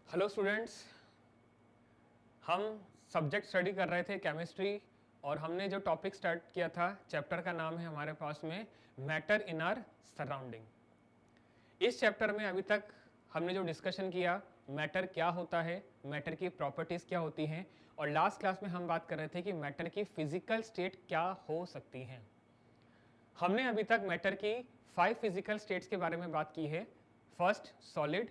Hello students, हम subject study कर रहे थे केमिस्ट्री और हमने जो टॉपिक स्टार्ट किया था चैप्टर का नाम है हमारे पास में मैटर इन आर सराउंडिंग। इस चैप्टर में अभी तक हमने जो डिस्कशन किया मैटर क्या होता है, मैटर की प्रॉपर्टीज़ क्या होती हैं और लास्ट क्लास में हम बात कर रहे थे कि मैटर की फिजिकल स्टेट क्या हो सकती हैं। हमने अभी तक मैटर की 5 फिजिकल स्टेट्स के बारे में बात की है। First solid,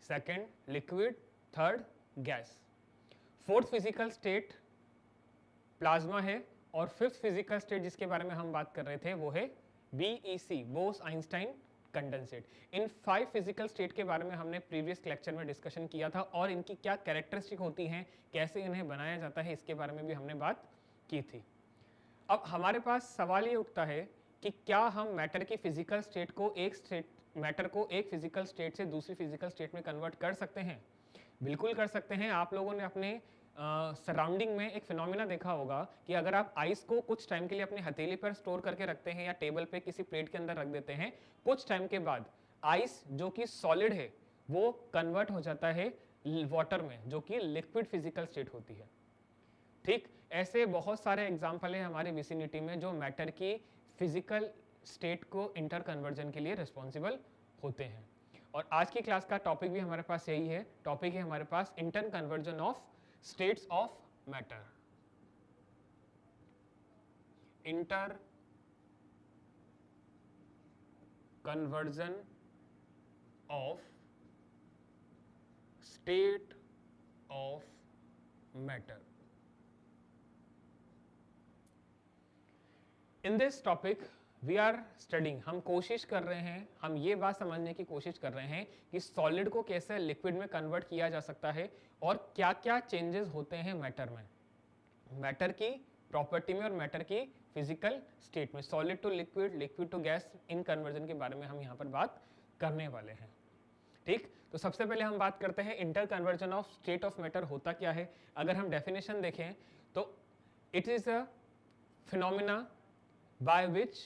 second liquid, third gas. Fourth physical state plasma है और फिफ्थ फिजिकल स्टेट जिसके बारे में हम बात कर रहे थे वो है बीईसी, बोस आइंस्टाइन कंडेंसेट। इन 5 फिजिकल स्टेट के बारे में हमने प्रीवियस लेक्चर में डिस्कशन किया था और इनकी क्या कैरेक्टरिस्टिक होती हैं, कैसे इन्हें बनाया जाता है, इसके बारे में भी हमने बात की थी। अब हमारे पास सवाल ये उठता है कि क्या हम मैटर की फिजिकल स्टेट को मैटर को एक फिजिकल स्टेट से दूसरी फिजिकल स्टेट में कन्वर्ट कर सकते हैं? बिल्कुल कर सकते हैं। आप लोगों ने अपने सराउंडिंग में एक फिनोमिना देखा होगा कि अगर आप आइस को कुछ टाइम के लिए अपनी हथेली पर स्टोर करके रखते हैं या टेबल पे किसी प्लेट के अंदर रख देते हैं, कुछ टाइम के बाद आइस जो कि सॉलिड है वो कन्वर्ट हो जाता है वाटर में, जो कि लिक्विड फिजिकल स्टेट होती है। ठीक, ऐसे बहुत सारे एग्जाम्पल है हमारे विसिनिटी में जो मैटर की फिजिकल स्टेट को इंटर कन्वर्जन के लिए रिस्पॉन्सिबल होते हैं। और आज की क्लास का टॉपिक भी हमारे पास यही है। टॉपिक है हमारे पास inter conversion of states of matter. Inter conversion of state of matter. In this topic we are studying, हम कोशिश कर रहे हैं, हम ये बात समझने की कोशिश कर रहे हैं कि सॉलिड को कैसे लिक्विड में कन्वर्ट किया जा सकता है और क्या क्या चेंजेस होते हैं मैटर में, मैटर की प्रॉपर्टी में और मैटर की फिजिकल स्टेट में। Solid to liquid, liquid to gas, इन कन्वर्जन के बारे में हम यहाँ पर बात करने वाले हैं। ठीक, तो सबसे पहले हम बात करते हैं inter conversion of state of matter होता क्या है। अगर हम डेफिनेशन देखें तो it is a phenomena by which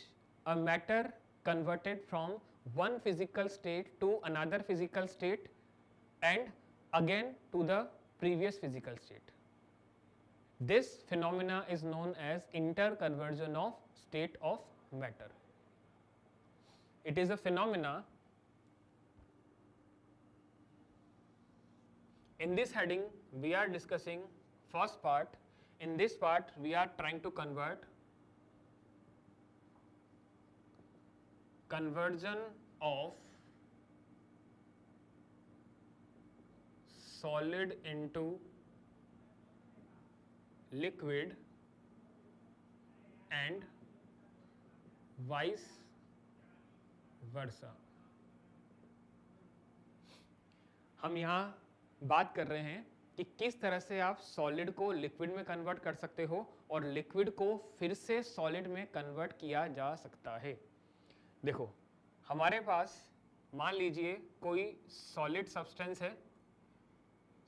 a matter converted from one physical state to another physical state and again to the previous physical state. This phenomena is known as interconversion of state of matter. It is a phenomena. In this heading we are discussing first part. In this part we are trying to conversion of solid into liquid and vice versa. हम यहाँ बात कर रहे हैं कि किस तरह से आप सॉलिड को लिक्विड में कन्वर्ट कर सकते हो और लिक्विड को फिर से सॉलिड में कन्वर्ट किया जा सकता है। देखो, हमारे पास मान लीजिए कोई सॉलिड सब्सटेंस है।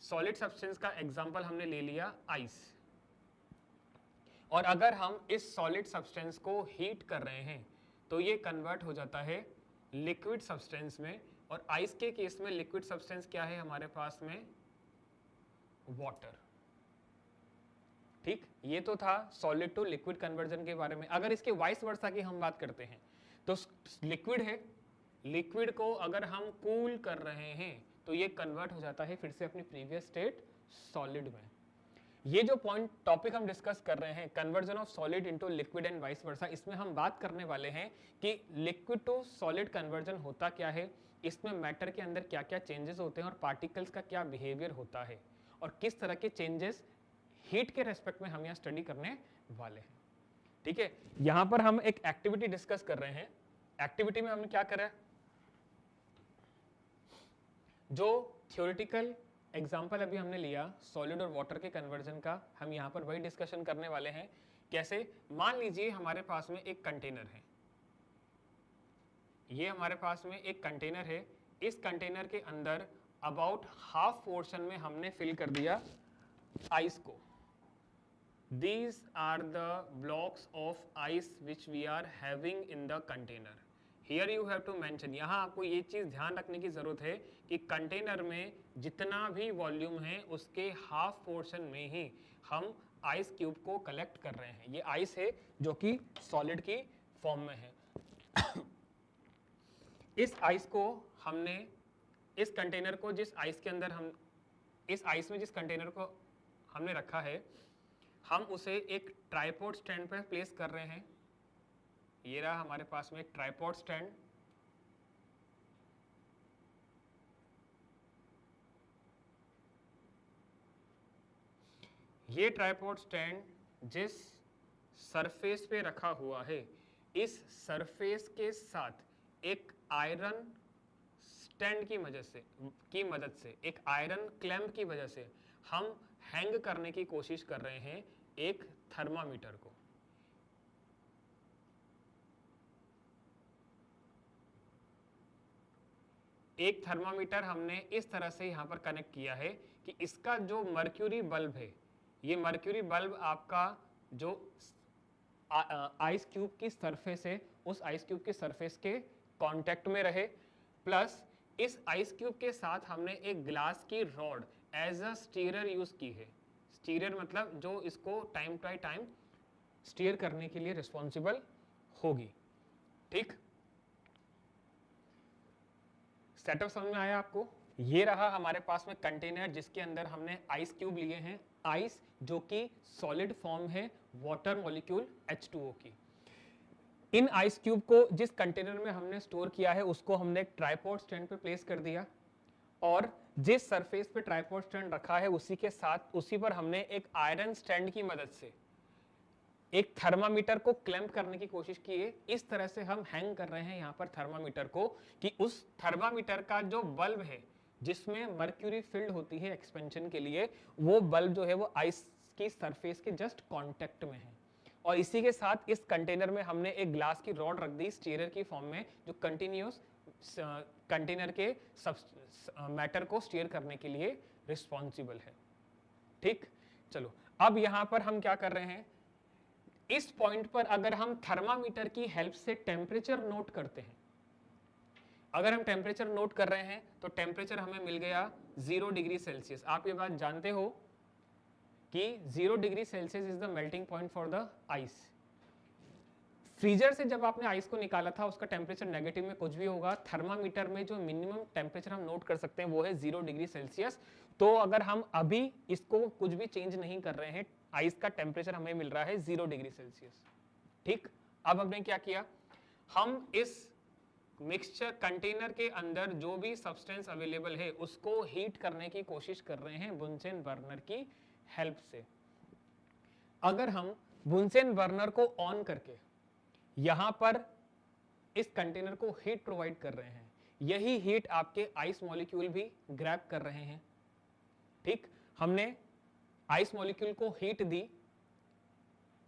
सॉलिड सब्सटेंस का एग्जांपल हमने ले लिया आइस, और अगर हम इस सॉलिड सब्सटेंस को हीट कर रहे हैं तो ये कन्वर्ट हो जाता है लिक्विड सब्सटेंस में। और आइस के केस में लिक्विड सब्सटेंस क्या है हमारे पास में? वाटर। ठीक, ये तो था सॉलिड टू लिक्विड कन्वर्जन के बारे में। अगर इसके वाइस वर्सा की हम बात करते हैं तो लिक्विड है, लिक्विड को अगर हम कूल कर रहे हैं तो ये कन्वर्ट हो जाता है फिर से अपनी प्रीवियस स्टेट सॉलिड में। ये जो पॉइंट टॉपिक हम डिस्कस कर रहे हैं, conversion of solid into liquid and vice versa, इसमें हम बात करने वाले हैं कि लिक्विड टू सॉलिड कन्वर्जन होता क्या है, इसमें मैटर के अंदर क्या क्या चेंजेस होते हैं और पार्टिकल्स का क्या बिहेवियर होता है और किस तरह के चेंजेस हीट के रेस्पेक्ट में हम यहाँ स्टडी करने वाले हैं। ठीक है, यहां पर हम एक एक्टिविटी डिस्कस कर रहे हैं। एक्टिविटी में हमने क्या करा, जो थ्योरेटिकल एग्जांपल अभी हमने लिया सॉलिड और वाटर के कन्वर्जन का, हम यहां पर वही डिस्कशन करने वाले हैं। कैसे? मान लीजिए हमारे पास में एक कंटेनर है, ये हमारे पास में एक कंटेनर है। इस कंटेनर के अंदर अबाउट हाफ पोर्शन में हमने फिल कर दिया आइस को। These are the blocks of ice which we are having in the container. Here you have to mention, यहाँ आपको ये चीज ध्यान रखने की जरूरत है कि कंटेनर में जितना भी वॉल्यूम है उसके हाफ पोर्शन में ही हम आइस क्यूब को कलेक्ट कर रहे हैं। ये आइस है जो कि सॉलिड की फॉर्म में है। इस आइस को हमने, इस कंटेनर को जिस आइस के अंदर हम, इस आइस में जिस कंटेनर को हमने रखा है, हम उसे एक ट्राइपॉड स्टैंड पर प्लेस कर रहे हैं। ये रहा हमारे पास में एक ट्राइपॉड स्टैंड। ये ट्राइपॉड स्टैंड जिस सरफेस पे रखा हुआ है, इस सरफेस के साथ एक आयरन स्टैंड की मदद से एक आयरन क्लैंप की वजह से हम हैंग करने की कोशिश कर रहे हैं एक थर्मामीटर को। एक थर्मामीटर हमने इस तरह से यहां पर कनेक्ट किया है कि इसका जो मर्क्यूरी बल्ब है, ये मर्क्यूरी बल्ब आपका जो आइस क्यूब की सरफेस है, उस आइस क्यूब की सरफेस के कांटेक्ट में रहे। प्लस इस आइस क्यूब के साथ हमने एक ग्लास की rod as a stirrer use की है। स्टीयर मतलब जो इसको टाइम बाय टाइम स्टीयर करने के लिए रिस्पॉन्सिबल होगी। ठीक, सेटअप समझ में आया आपको? ये रहा हमारे पास में कंटेनर जिसके अंदर हमने आइस क्यूब लिए हैं, आइस जो कि सॉलिड फॉर्म है वाटर मॉलिक्यूल H2O की। इन आइस क्यूब को जिस कंटेनर में हमने स्टोर किया है उसको हमने एक ट्राइपॉड स्टैंड पे प्लेस कर दिया, और जिस सरफेस पे ट्राइपॉड स्टैंड रखा है उसी के साथ, उसी पर हमने एक आयरन स्टैंड की मदद से एक थर्मामीटर को क्लैंप करने की कोशिश की है। इस तरह से हम हैंग कर रहे हैं यहाँ पर थर्मामीटर को कि उस थर्मामीटर का जो बल्ब है जिसमें मर्क्यूरी फिल्ड होती है एक्सपेंशन के लिए, वो बल्ब जो है वो आइस की सरफेस के जस्ट कांटेक्ट में है। और इसी के साथ इस कंटेनर में हमने एक ग्लास की रॉड रख दी स्टीयर की फॉर्म में, जो कंटिन्यूस कंटेनर के मैटर को स्टीयर करने के लिए रिस्पॉन्सिबल है। ठीक, चलो अब यहां पर हम क्या कर रहे हैं, इस पॉइंट पर अगर हम थर्मामीटर की हेल्प से टेम्परेचर नोट करते हैं, अगर हम टेम्परेचर नोट कर रहे हैं तो टेम्परेचर हमें मिल गया 0 डिग्री सेल्सियस। आप ये बात जानते हो कि 0 degree Celsius is the melting point for the ice. Freezer से जब आपने आइस को निकाला था उसका टेम्परेचर नेगेटिव में कुछ भी होगा, थर्मामीटर में जो मिनिमम टेम्परेचर हम नोट कर सकते हैं वो है 0 डिग्री सेल्सियस। तो अगर हम अभी इसको कुछ भी चेंज नहीं कर रहे हैं, आइस का टेम्परेचर हमें मिल रहा है 0 डिग्री सेल्सियस। ठीक, अब हमने क्या किया, हम इस मिक्सचर कंटेनर के अंदर जो भी सब्सटेंस अवेलेबल है उसको हीट करने की कोशिश कर रहे हैं बुनसेन बर्नर की हेल्प से। अगर हम बुनसेन बर्नर को ऑन करके यहां पर इस कंटेनर को हीट प्रोवाइड कर रहे हैं, यही हीट आपके आइस मॉलिक्यूल भी ग्रैब कर रहे हैं। ठीक, हमने आइस मॉलिक्यूल को हीट दी।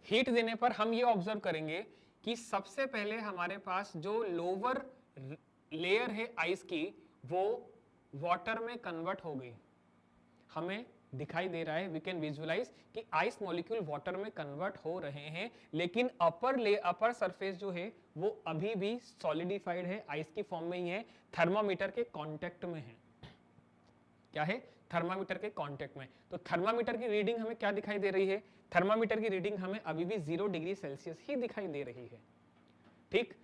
हीट देने पर हम ये ऑब्जर्व करेंगे कि सबसे पहले हमारे पास जो लोअर लेयर है आइस की वो वाटर में कन्वर्ट हो गई। हमें दिखाई दे रहा है, वी कैन विजुअलाइज कि आइस मॉलिक्यूल वाटर में कन्वर्ट हो रहे हैं, लेकिन अपर सरफेस जो है वो अभी भी सॉलिडिफाइड है, आइस की फॉर्म में ही है, थर्मामीटर के कांटेक्ट में है। क्या है? थर्मामीटर के कांटेक्ट में। तो थर्मामीटर की रीडिंग हमें क्या दिखाई दे रही है? थर्मामीटर की रीडिंग हमें अभी भी 0 डिग्री सेल्सियस ही दिखाई दे रही है। ठीक,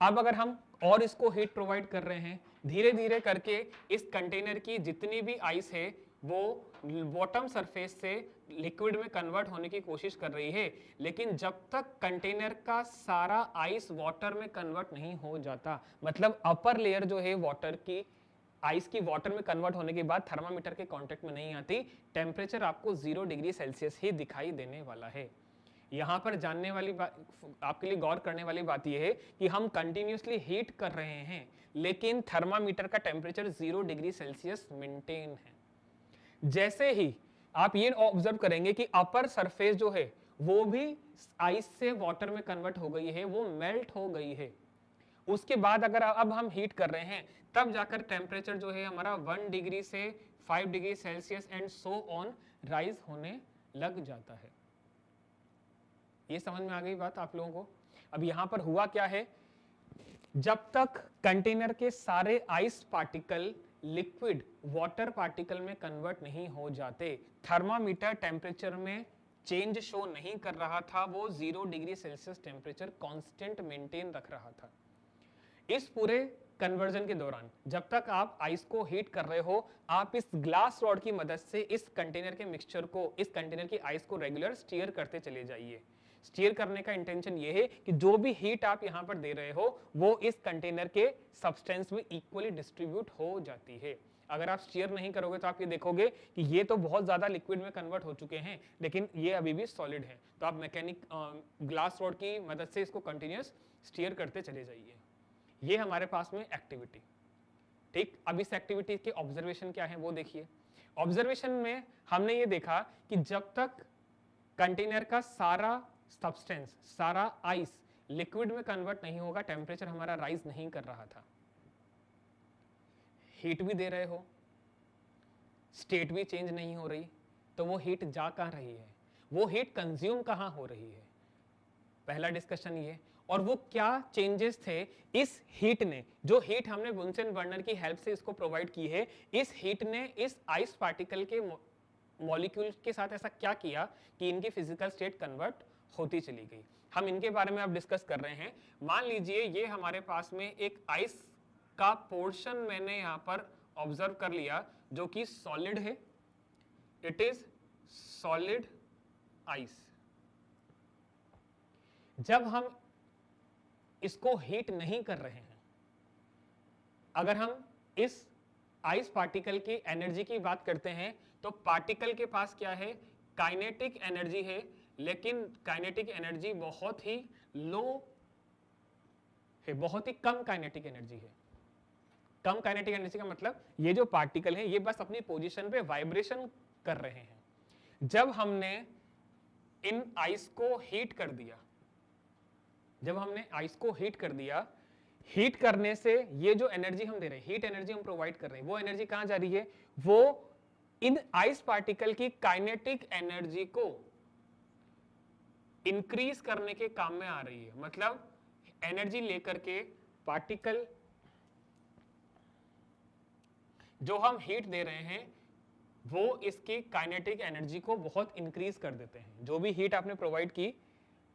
अब अगर हम और इसको हीट प्रोवाइड कर रहे हैं, धीरे धीरे करके इस कंटेनर की जितनी भी आइस है वो बॉटम सरफेस से लिक्विड में कन्वर्ट होने की कोशिश कर रही है, लेकिन जब तक कंटेनर का सारा आइस वाटर में कन्वर्ट नहीं हो जाता, मतलब अपर लेयर जो है वाटर की, आइस की वाटर में कन्वर्ट होने के बाद थर्मामीटर के कांटेक्ट में नहीं आती, टेम्परेचर आपको 0 डिग्री सेल्सियस ही दिखाई देने वाला है। यहां पर जानने वाली बात, आपके लिए गौर करने वाली बात यह है कि हम कंटिन्यूसली हीट कर रहे हैं, लेकिन थर्मामीटर का टेम्परेचर 0 डिग्री सेल्सियस मेंटेन है। जैसे ही आप ये ऑब्जर्व करेंगे कि अपर सरफेस जो है वो भी आइस से वाटर में कन्वर्ट हो गई है, वो मेल्ट हो गई है। उसके बाद अगर अब हम हीट कर रहे हैं तब जाकर टेम्परेचर जो है हमारा 1 डिग्री से 5 degree Celsius and so on rise होने लग जाता है। ये समझ में आ गई बात आप लोगों को? अब यहां पर हुआ क्या है, जब तक कंटेनर के सारे ice particle liquid water particle में कन्वर्ट नहीं हो जाते, थर्मामीटर टेम्परेचर में चेंज शो नहीं कर रहा था, वो 0 degree Celsius temperature constant maintain रख रहा था। इस पूरे कन्वर्जन के दौरान जब तक आप आइस को हीट कर रहे हो, आप इस ग्लास रॉड की मदद से इस कंटेनर के मिक्सचर को, इस कंटेनर की आइस को रेगुलर स्टीयर करते चले जाइए। स्टीयर करने का इंटेंशन ये है कि जो भी हीट आप यहां पर दे रहे हो वो इस कंटेनर के सब्सटेंस में इक्वली डिस्ट्रीब्यूट हो जाती है। अगर आप स्टीयर नहीं करोगे तो आप ये देखोगे कि ये तो बहुत ज्यादा लिक्विड में कन्वर्ट हो चुके हैं लेकिन ये अभी भी सॉलिड है। तो आप मैकेनिक ग्लास रॉड की मदद से इसको कंटिन्यूअस स्टीयर करते चले जाइए। ये हमारे पास में एक्टिविटी। ठीक, अब इस एक्टिविटी के ऑब्जर्वेशन क्या है वो देखिए। ऑब्जर्वेशन में हमने ये देखा कि जब तक कंटेनर का सारा सब्सटेंस, सारा आइस लिक्विड में कन्वर्ट नहीं होगा, टेम्परेचर हमारा राइज नहीं कर रहा था। हीट भी दे रहे हो, स्टेट भी चेंज नहीं हो रही, तो वो हीट जा कहां रही है, वो हीट कंज्यूम कहां हो रही है। पहला डिस्कशन ये। और वो क्या चेंजेस थे इस हीट ने, जो हीट हमने बुनसेन बर्नर की हेल्प से इसको प्रोवाइड की है, इस हीट ने इस आइस पार्टिकल के मॉलिक्यूल्स के साथ ऐसा क्या किया कि इनकी फिजिकल स्टेट कन्वर्ट होती चली गई। हम इनके बारे में अब डिस्कस कर रहे हैं। मान लीजिए ये हमारे पास में एक आइस का पोर्शन मैंने यहां पर ऑब्जर्व कर लिया जो कि सॉलिड है, इट इज सॉलिड आइस। जब हम इसको हीट नहीं कर रहे हैं, अगर हम इस आइस पार्टिकल की एनर्जी की बात करते हैं तो पार्टिकल के पास क्या है, काइनेटिक एनर्जी है, लेकिन काइनेटिक एनर्जी बहुत ही लो है, बहुत ही कम काइनेटिक एनर्जी है। कम काइनेटिक एनर्जी का मतलब ये जो पार्टिकल है ये बस अपनी पोजीशन पे वाइब्रेशन कर रहे हैं। जब हमने इन आइस को हीट कर दिया, जब हमने आइस को हीट कर दिया, हीट करने से ये जो एनर्जी हम दे रहे हैं, हीट एनर्जी हम प्रोवाइड कर रहे हैं, वो एनर्जी कहां जा रही है, वो इन आइस पार्टिकल की काइनेटिक एनर्जी को इंक्रीज करने के काम में आ रही है। मतलब एनर्जी लेकर के पार्टिकल जो हम हीट दे रहे हैं वो इसकी काइनेटिक एनर्जी को बहुत इंक्रीज कर देते हैं। जो भी हीट आपने प्रोवाइड की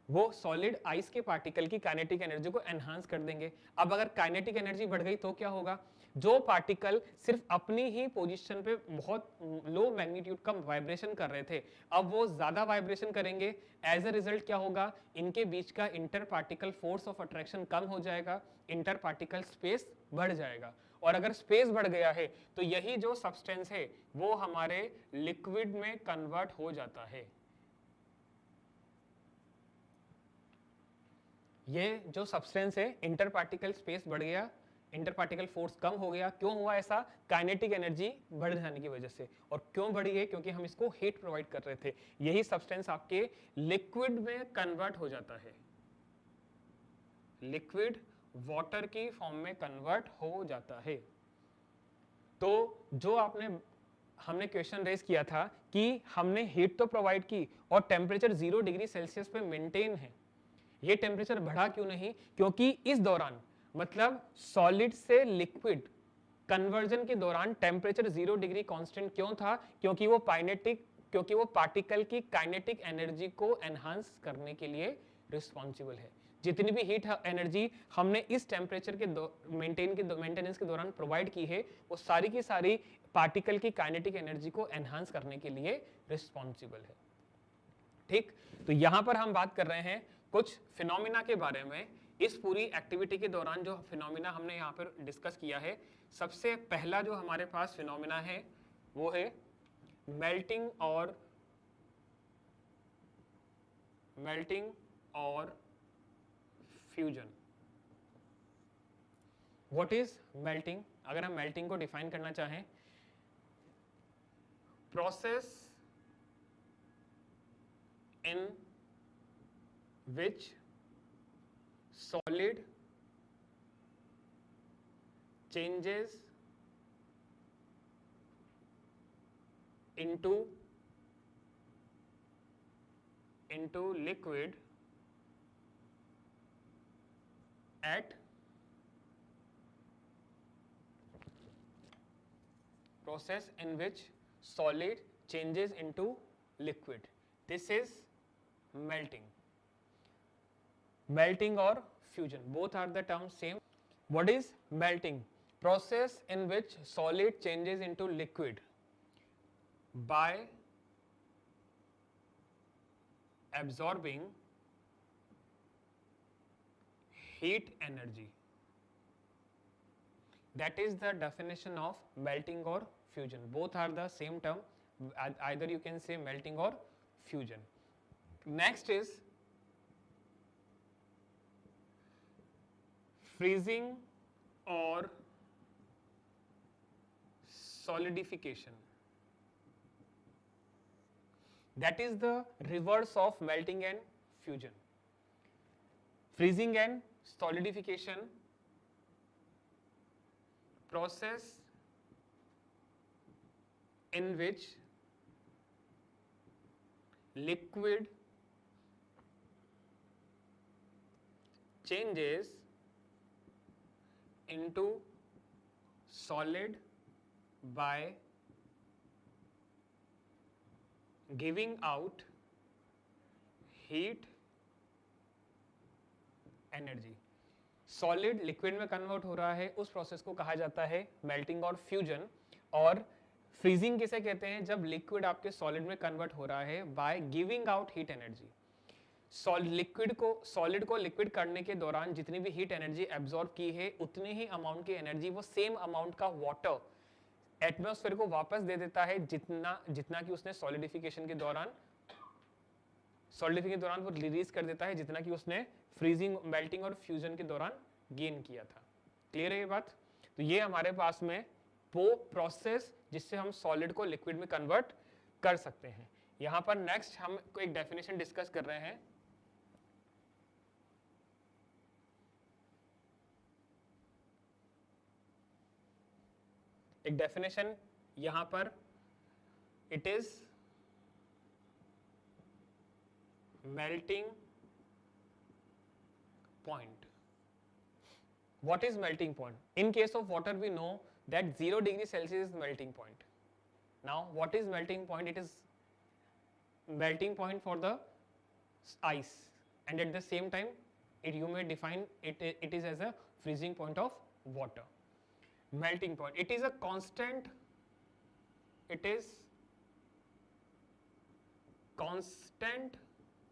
वो सॉलिड आइस के पार्टिकल की काइनेटिक एनर्जी को एनहांस कर देंगे। अब अगर काइनेटिक एनर्जी बढ़ गई तो क्या होगा, जो पार्टिकल सिर्फ अपनी ही पोजीशन पे बहुत लो मैग्नीट्यूड का वाइब्रेशन कर रहे थे, अब वो ज्यादा वाइब्रेशन करेंगे। एज अ रिजल्ट क्या होगा, इनके बीच का inter particle force of attraction कम हो जाएगा, इंटर पार्टिकल स्पेस बढ़ जाएगा। और अगर स्पेस बढ़ गया है तो यही जो सब्सटेंस है वो हमारे लिक्विड में कन्वर्ट हो जाता है। ये जो सब्सटेंस है, इंटर पार्टिकल स्पेस बढ़ गया, इंटर पार्टिकल फोर्स कम हो गया। क्यों हुआ ऐसा, काइनेटिक एनर्जी बढ़ जाने की वजह से। और क्यों बढ़ी है, क्योंकि हम इसको हीट प्रोवाइड कर रहे थे। यही सब्सटेंस आपके लिक्विड में कन्वर्ट हो जाता है, लिक्विड वाटर की फॉर्म में कन्वर्ट हो जाता है। तो जो हमने क्वेश्चन रेज किया था कि हमने हीट तो प्रोवाइड की और टेम्परेचर 0 डिग्री सेल्सियस पे मेंटेन है, ये टेम्परेचर बढ़ा क्यों नहीं, क्योंकि इस दौरान, मतलब सॉलिड से लिक्विड कन्वर्जन के दौरान टेम्परेचर 0 डिग्री कांस्टेंट क्यों था, क्योंकि वो पार्टिकल की काइनेटिक एनर्जी को एनहांस करने के लिए रिस्पॉन्सिबल है। जितनी भी हीट एनर्जी हमने इस टेम्परेचर के मेंटेनेंस के दौरान प्रोवाइड की है, वो सारी की सारी पार्टिकल की काइनेटिक एनर्जी को एनहांस करने के लिए रिस्पॉन्सिबल है। ठीक, तो यहां पर हम बात कर रहे हैं कुछ फिनोमिना के बारे में। इस पूरी एक्टिविटी के दौरान जो फिनोमिना हमने यहाँ पर डिस्कस किया है, सबसे पहला जो हमारे पास फिनोमिना है वो है मेल्टिंग और फ्यूजन। What is melting? अगर हम मेल्टिंग को डिफाइन करना चाहें, process in which solid changes into into liquid at process in which solid changes into liquid. This is melting. Melting or fusion, both are the terms same. What is melting? Process in which solid changes into liquid by absorbing heat energy. That is the definition of melting or fusion. Both are the same term. Either you can say melting or fusion. Next is freezing or solidification. That is the reverse of melting and fusion. Freezing and solidification, process in which liquid changes into solid by giving out heat energy. Solid liquid में convert हो रहा है, उस process को कहा जाता है melting और फ्यूजन. और फ्रीजिंग किसे कहते हैं? जब लिक्विड आपके सॉलिड में कन्वर्ट हो रहा है by giving out heat energy. Solid को लिक्विड करने के दौरान जितनी भी हीट एनर्जी एब्जॉर्ब की है, उतनी ही अमाउंट की एनर्जी वो सेम अमाउंट का वाटर एटमॉस्फेयर को वापस दे देता है, जितना कि उसने सॉलिडिफिकेशन के दौरान वो रिलीज कर देता है, जितना कि उसने फ्रीजिंग, मेल्टिंग और फ्यूजन के दौरान गेन किया था. क्लियर है ये बात? तो ये हमारे पास में वो प्रोसेस जिससे हम सॉलिड को लिक्विड में कन्वर्ट कर सकते हैं. यहां पर नेक्स्ट हम एक डेफिनेशन डिस्कस कर रहे हैं. एक डेफिनेशन यहां पर, it is melting point. What is melting point? In case of water, we know that 0 degree Celsius is melting point. Now, what is melting point? It is melting point for the ice, and at the same time, you may define it is as a freezing point of water. Melting point. It is a constant. It is constant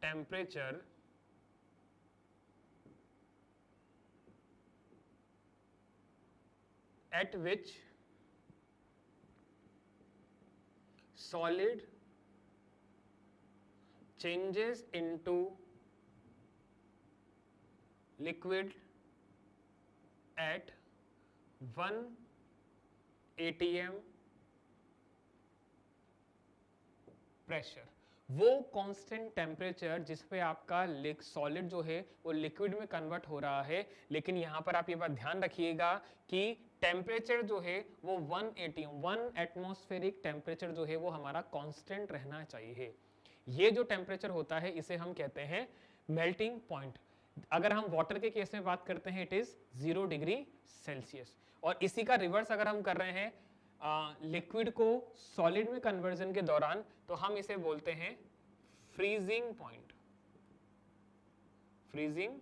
temperature at which solid changes into liquid at 1 atm pressure. वो constant temperature जिस पे आपका solid जो है वो liquid में convert हो रहा है. लेकिन यहाँ पर आप ये बात ध्यान रखिएगा कि टेम्परेचर जो है वो 1 एटमॉस्फेरिक टेम्परेचर जो है वो हमारा कांस्टेंट रहना चाहिए. ये जो टेम्परेचर होता है इसे हम कहते हैं मेल्टिंग पॉइंट. अगर हम वाटर के केस में बात करते हैं, इट इज 0 डिग्री सेल्सियस. और इसी का रिवर्स अगर हम कर रहे हैं लिक्विड को सॉलिड में कन्वर्जन के दौरान, तो हम इसे बोलते हैं freezing point. Freezing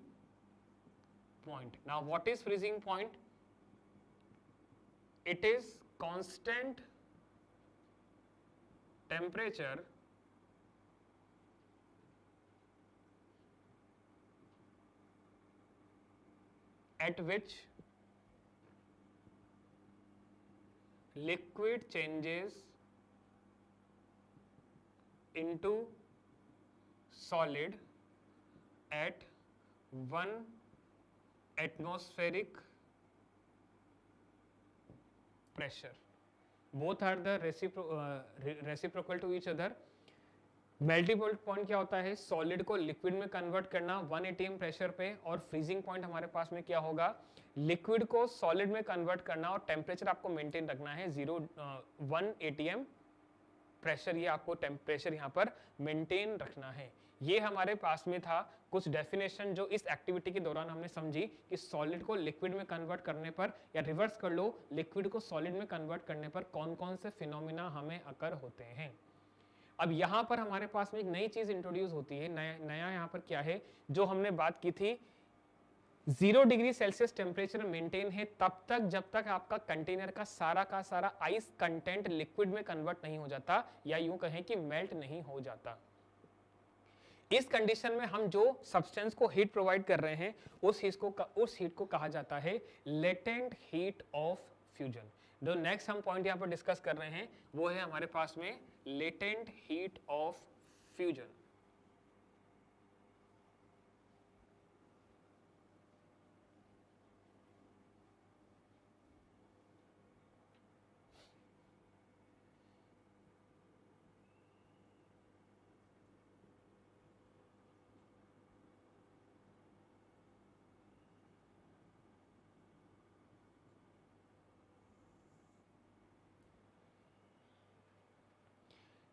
point. Now what is freezing point? It is constant temperature at which liquid changes into solid at 1 atmospheric pressure. Both are the reciprocal to each other. Melting point क्या होता है? Solid को liquid में convert करना 1 atm pressure पे. और freezing point हमारे पास में क्या होगा? लिक्विड को सॉलिड में कन्वर्ट करना और टेम्परेचर आपको मेंटेन रखना है 1 atm प्रेशर. ये आपको टेम्परेचर यहाँ पर मेंटेन रखना है. ये हमारे पास में था कुछ डेफिनेशन जो इस एक्टिविटी के दौरान हमने समझी कि सॉलिड को लिक्विड में कन्वर्ट करने पर, या रिवर्स कर लो, लिक्विड को सॉलिड में कन्वर्ट करने पर कौन कौन से फिनोमिना हमें अकर होते हैं। अब यहाँ पर हमारे पास में एक नई चीज इंट्रोड्यूस होती है। नया यहाँ पर क्या है, जो हमने बात की थी, 0 डिग्री सेल्सियस टेम्परेचर मेंटेन है तब तक जब तक आपका कंटेनर का सारा आइस कंटेंट लिक्विड में कन्वर्ट नहीं हो जाता, या यूं कहें कि मेल्ट नहीं हो जाता। इस कंडीशन में हम जो सब्सटेंस को हीट प्रोवाइड कर रहे हैं उस हीट को कहा जाता है लेटेंट हीट ऑफ फ्यूजन। जो नेक्स्ट हम पॉइंट यहाँ पर डिस्कस कर रहे हैं वो है हमारे पास में latent heat of fusion.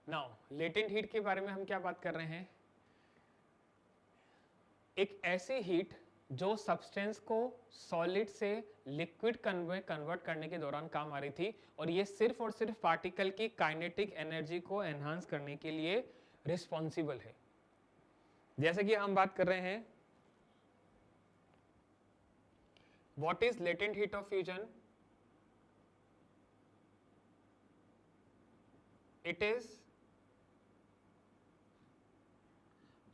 Now latent heat के बारे में हम क्या बात कर रहे हैं, एक ऐसी हीट जो सब्सटेंस को सॉलिड से लिक्विड कन्वर्ट करने के दौरान काम आ रही थी, और ये सिर्फ और सिर्फ पार्टिकल की काइनेटिक एनर्जी को एनहांस करने के लिए रिस्पॉन्सिबल है। जैसे कि हम बात कर रहे हैं what is latent heat of fusion, it is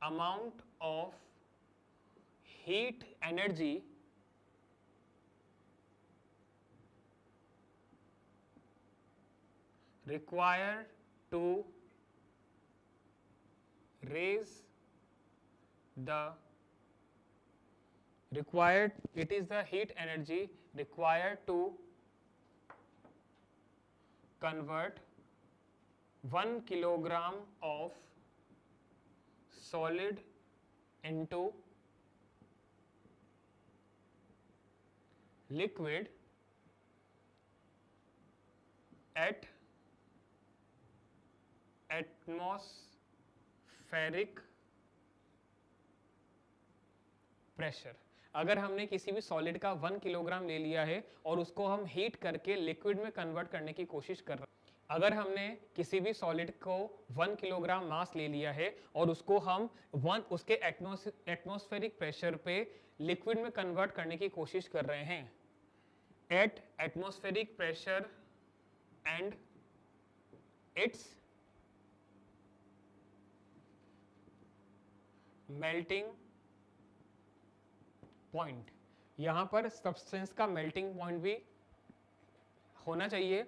amount of heat energy required to raise the it is the heat energy required to convert 1 kilogram of solid into liquid at atmospheric pressure. अगर हमने किसी भी solid का 1 kilogram ले लिया है और उसको हम हीट करके लिक्विड में कन्वर्ट करने की कोशिश कर रहे हैं, अगर हमने किसी भी सॉलिड को 1 किलोग्राम मास ले लिया है और उसको हम उसके एटमॉस्फेरिक प्रेशर पे लिक्विड में कन्वर्ट करने की कोशिश कर रहे हैं at atmospheric pressure and it's melting point, यहां पर सब्सटेंस का मेल्टिंग पॉइंट भी होना चाहिए।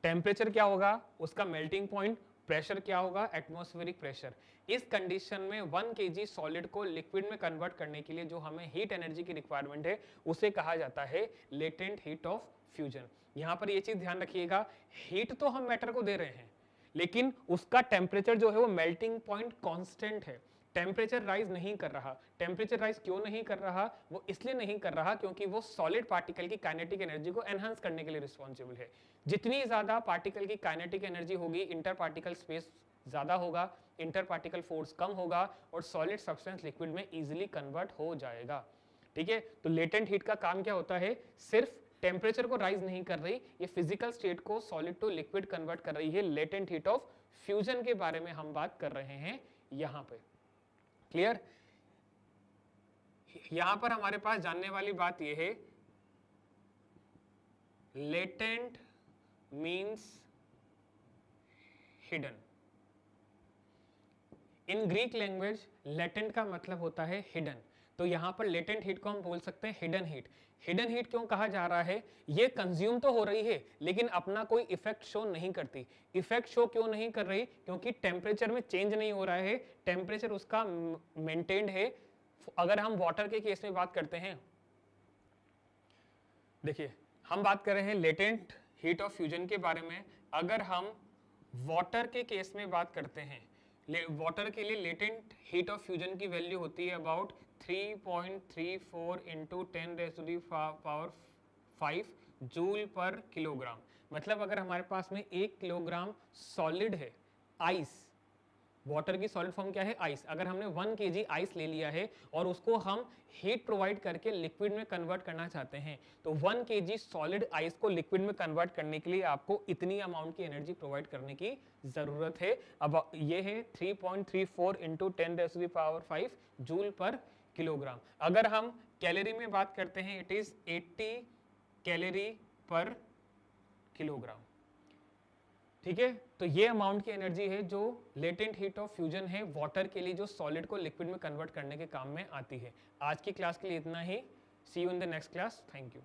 टेम्परेचर क्या होगा, उसका मेल्टिंग पॉइंट, प्रेशर क्या होगा, एटमॉस्फेरिक प्रेशर। इस कंडीशन में 1 kg सॉलिड को लिक्विड में कन्वर्ट करने के लिए जो हमें हीट एनर्जी की रिक्वायरमेंट है उसे कहा जाता है लेटेंट हीट ऑफ फ्यूजन। यहां पर ये चीज ध्यान रखिएगा, हीट तो हम मैटर को दे रहे हैं लेकिन उसका टेम्परेचर जो है वो मेल्टिंग पॉइंट कांस्टेंट है, टेम्परेचर राइज नहीं कर रहा। टेम्परेचर राइज क्यों नहीं कर रहा, वो इसलिए नहीं कर रहा क्योंकि वो सॉलिड पार्टिकल की काइनेटिक एनर्जी को एनहांस करने के लिए रिस्पॉन्सिबल है। जितनी ज्यादा पार्टिकल की काइनेटिक एनर्जी होगी, इंटर पार्टिकल स्पेस ज्यादा होगा, इंटर पार्टिकल फोर्स कम होगा और सॉलिड सब्सटेंस लिक्विड में इजीली कन्वर्ट हो जाएगा। ठीक है, तो लेटेंट हीट का काम क्या होता है, सिर्फ टेम्परेचर को राइज नहीं कर रही, ये फिजिकल स्टेट को सॉलिड टू लिक्विड कन्वर्ट कर रही है। लेटेंट हीट ऑफ फ्यूजन के बारे में हम बात कर रहे हैं यहां पे। क्लियर? यहां पर हमारे पास जानने वाली बात यह है, latent means hidden. In Greek language latent का मतलब होता है हिडन, तो यहां पर लेटेंट हीट को हम बोल सकते हैं हिडन हीट। हिडन हीट क्यों कहा जा रहा है, ये कंज्यूम तो हो रही है लेकिन अपना कोई इफेक्ट शो नहीं करती। इफेक्ट शो क्यों नहीं कर रही, क्योंकि टेम्परेचर में चेंज नहीं हो रहा है, टेम्परेचर उसका मेंटेन्ड है। अगर हम वाटर के केस में बात करते हैं, देखिए हम बात कर रहे हैं लेटेंट हीट ऑफ फ्यूजन के बारे में। अगर हम वाटर के केस में बात करते हैं, वाटर के लिए लेटेंट हीट ऑफ फ्यूजन की वैल्यू होती है अबाउट 3.34 इंटू 10⁵ जूल पर किलोग्राम। मतलब अगर हमारे पास में 1 किलोग्राम सॉलिड है, आइस, वाटर की सॉलिड फॉर्म क्या है, आइस। अगर हमने 1 kg आइस ले लिया है और उसको हम हीट प्रोवाइड करके लिक्विड में कन्वर्ट करना चाहते हैं, तो 1 kg सॉलिड आइस को लिक्विड में कन्वर्ट करने के लिए आपको इतनी अमाउंट की एनर्जी प्रोवाइड करने की जरूरत है। अब ये है 3.34 इंटू 10⁵ जूल पर किलोग्राम। अगर हम कैलोरी में बात करते हैं, इट इज 80 कैलोरी पर किलोग्राम। ठीक है, तो ये अमाउंट की एनर्जी है जो लेटेंट हीट ऑफ फ्यूजन है वाटर के लिए, जो सॉलिड को लिक्विड में कन्वर्ट करने के काम में आती है। आज की क्लास के लिए इतना ही। See you in the next class. Thank you.